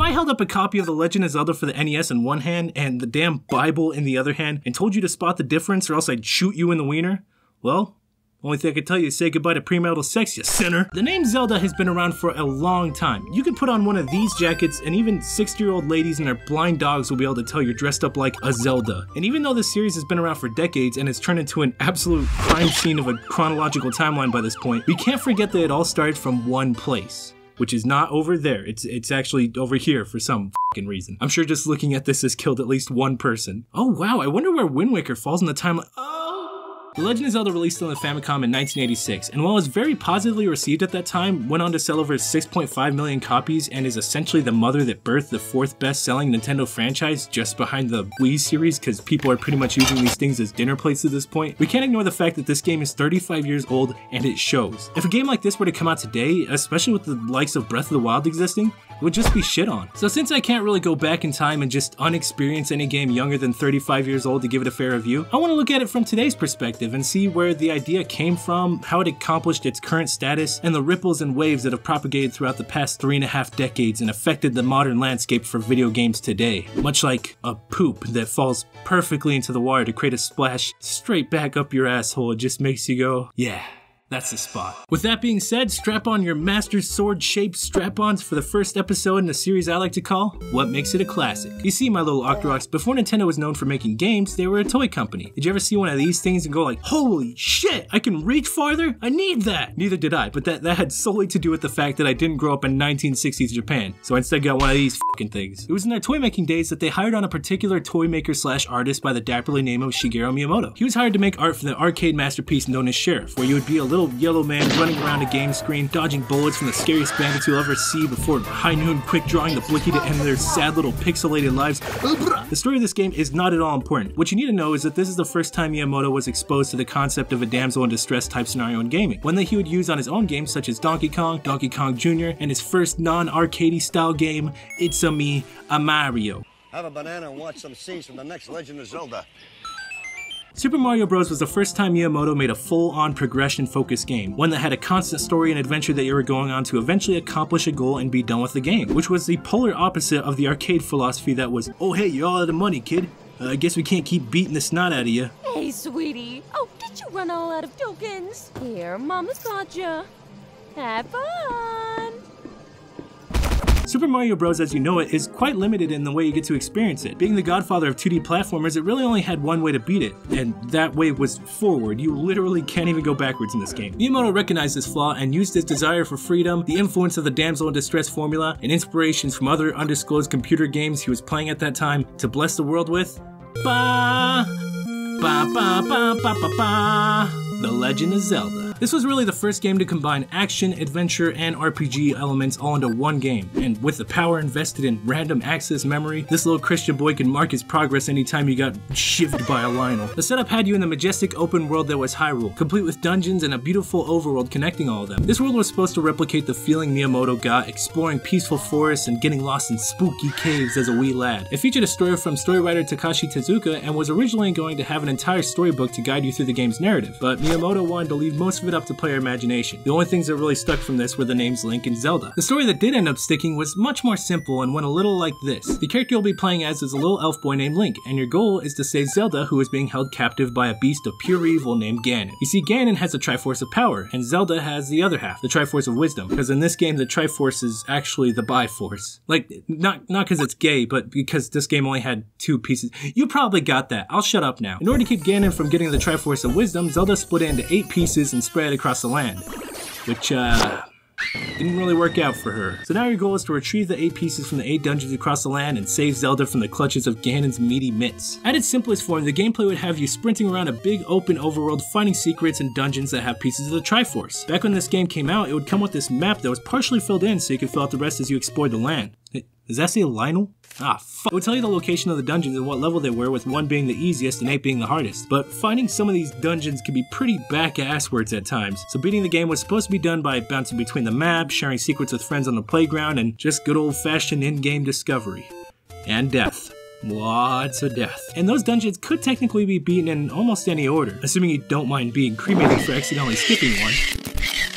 I held up a copy of The Legend of Zelda for the NES in one hand and the damn Bible in the other hand and told you to spot the difference or else I'd shoot you in the wiener, well, only thing I can tell you is say goodbye to premarital sex, you sinner. The name Zelda has been around for a long time. You can put on one of these jackets and even 60-year-old ladies and their blind dogs will be able to tell you're dressed up like a Zelda. And even though this series has been around for decades and has turned into an absolute crime scene of a chronological timeline by this point, we can't forget that it all started from one place. Which is not over there, it's actually over here for some f***ing reason. I'm sure just looking at this has killed at least one person. Oh wow, I wonder where Wind Waker falls in the timeline. The Legend of Zelda released on the Famicom in 1986, and while it was very positively received at that time, went on to sell over 6.5 million copies and is essentially the mother that birthed the 4th best-selling Nintendo franchise just behind the Wii series because people are pretty much using these things as dinner plates at this point. We can't ignore the fact that this game is 35 years old and it shows. If a game like this were to come out today, especially with the likes of Breath of the Wild existing, it would just be shit on. So since I can't really go back in time and just unexperience any game younger than 35 years old to give it a fair review, I want to look at it from today's perspective and see where the idea came from, how it accomplished its current status, and the ripples and waves that have propagated throughout the past 3.5 decades and affected the modern landscape for video games today. Much like a poop that falls perfectly into the water to create a splash straight back up your asshole, it just makes you go, yeah. That's the spot. With that being said, strap on your Master Sword shaped strap-ons for the first episode in a series I like to call What Makes It a Classic. You see, my little Octoroks, before Nintendo was known for making games, they were a toy company. Did you ever see one of these things and go like, holy shit, I can reach farther? I need that! Neither did I, but that had solely to do with the fact that I didn't grow up in 1960s Japan, so I instead got one of these fucking things. It was in their toy making days that they hired on a particular toy maker slash artist by the dapperly name of Shigeru Miyamoto. He was hired to make art for the arcade masterpiece known as Sheriff, where you would be a little yellow man running around a game screen, dodging bullets from the scariest bandits you'll ever see before high noon quick drawing the blicky to end their sad little pixelated lives. The story of this game is not at all important. What you need to know is that this is the first time Miyamoto was exposed to the concept of a damsel in distress type scenario in gaming, one that he would use on his own games such as Donkey Kong, Donkey Kong Jr., and his first non-arcadey style game, It's-a-Me, a Mario. Have a banana and watch some scenes from the next Legend of Zelda. Super Mario Bros. Was the first time Miyamoto made a full-on progression-focused game, one that had a constant story and adventure that you were going on to eventually accomplish a goal and be done with the game, which was the polar opposite of the arcade philosophy that was, oh hey, you're all out of money, kid. I guess we can't keep beating the snot out of you. Hey, sweetie. Oh, did you run all out of tokens? Here, Mama's got ya. Have fun! Super Mario Bros. As you know it is quite limited in the way you get to experience it. Being the godfather of 2D platformers, it really only had one way to beat it, and that way was forward. You literally can't even go backwards in this game. Miyamoto recognized this flaw and used his desire for freedom, the influence of the damsel in distress formula, and inspirations from other undisclosed computer games he was playing at that time to bless the world with ba ba ba ba ba ba ba, The Legend of Zelda. This was really the first game to combine action, adventure, and RPG elements all into one game, and with the power invested in random access memory, this little Christian boy could mark his progress anytime he got shivved by a Lionel. The setup had you in the majestic open world that was Hyrule, complete with dungeons and a beautiful overworld connecting all of them. This world was supposed to replicate the feeling Miyamoto got exploring peaceful forests and getting lost in spooky caves as a wee lad. It featured a story from story writer Takashi Tezuka and was originally going to have an entire storybook to guide you through the game's narrative, but Miyamoto wanted to leave most of it up to player imagination. The only things that really stuck from this were the names Link and Zelda. The story that did end up sticking was much more simple and went a little like this. The character you'll be playing as is a little elf boy named Link, and your goal is to save Zelda, who is being held captive by a beast of pure evil named Ganon. You see, Ganon has the Triforce of Power, and Zelda has the other half, the Triforce of Wisdom, because in this game the Triforce is actually the Biforce. Like, not because it's gay, but because this game only had 2 pieces. You probably got that. I'll shut up now. In order to keep Ganon from getting the Triforce of Wisdom, Zelda split it into 8 pieces and spread it across the land, which didn't really work out for her. So now your goal is to retrieve the 8 pieces from the 8 dungeons across the land and save Zelda from the clutches of Ganon's meaty mitts. At its simplest form, the gameplay would have you sprinting around a big open overworld finding secrets and dungeons that have pieces of the Triforce. Back when this game came out, it would come with this map that was partially filled in so you could fill out the rest as you explored the land. Does that say Lionel? Ah, fuck. It would tell you the location of the dungeons and what level they were, with 1 being the easiest and 8 being the hardest. But finding some of these dungeons can be pretty back-asswards at times, so beating the game was supposed to be done by bouncing between the map, sharing secrets with friends on the playground, and just good old-fashioned in-game discovery. And death. Lots of death. And those dungeons could technically be beaten in almost any order, assuming you don't mind being cremated for accidentally skipping one.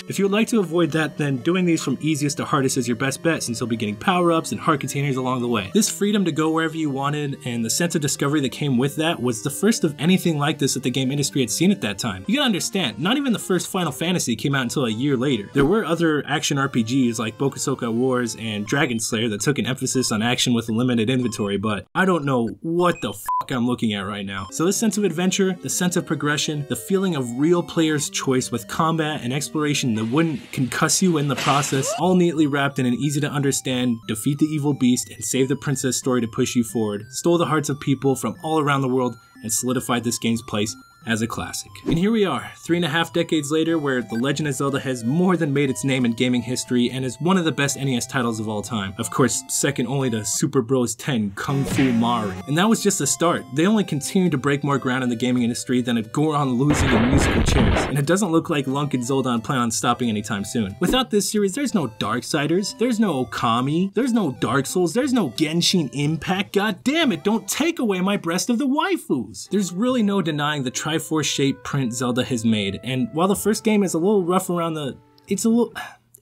If you would like to avoid that, then doing these from easiest to hardest is your best bet, since you'll be getting power-ups and heart containers along the way. This freedom to go wherever you wanted and the sense of discovery that came with that was the first of anything like this that the game industry had seen at that time. You gotta understand, not even the first Final Fantasy came out until a year later. There were other action RPGs like Bokusoka Wars and Dragon Slayer that took an emphasis on action with a limited inventory, but I don't know what the fuck I'm looking at right now. So this sense of adventure, the sense of progression, the feeling of real player's choice with combat and exploration that wouldn't concuss you in the process, all neatly wrapped in an easy to understand defeat the evil beast and save the princess story to push you forward, stole the hearts of people from all around the world and solidified this game's place as a classic. And here we are, 3.5 decades later, where The Legend of Zelda has more than made its name in gaming history and is one of the best NES titles of all time. Of course, second only to Super Bros. 10 Kung Fu Mario. And that was just the start. They only continue to break more ground in the gaming industry than a Goron losing in musical chairs. And it doesn't look like Lunk and Zoldan plan on stopping anytime soon. Without this series, there's no Darksiders, there's no Okami, there's no Dark Souls, there's no Genshin Impact. God damn it, don't take away my breast of the waifus. There's really no denying the Triforce shape print Zelda has made, and while the first game is a little rough around the...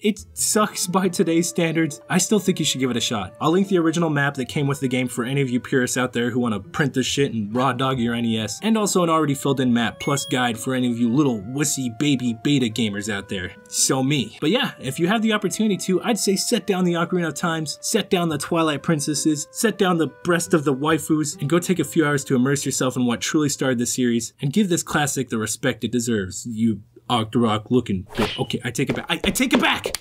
It sucks by today's standards, I still think you should give it a shot. I'll link the original map that came with the game for any of you purists out there who want to print this shit and raw dog your NES, and also an already filled in map plus guide for any of you little wussy baby beta gamers out there. So me. But yeah, if you have the opportunity to, I'd say set down the Ocarina of Times, set down the Twilight Princesses, set down the breast of the waifus, and go take a few hours to immerse yourself in what truly started the series, and give this classic the respect it deserves, you Octorok looking bitch. Okay, I take it back. I take it back!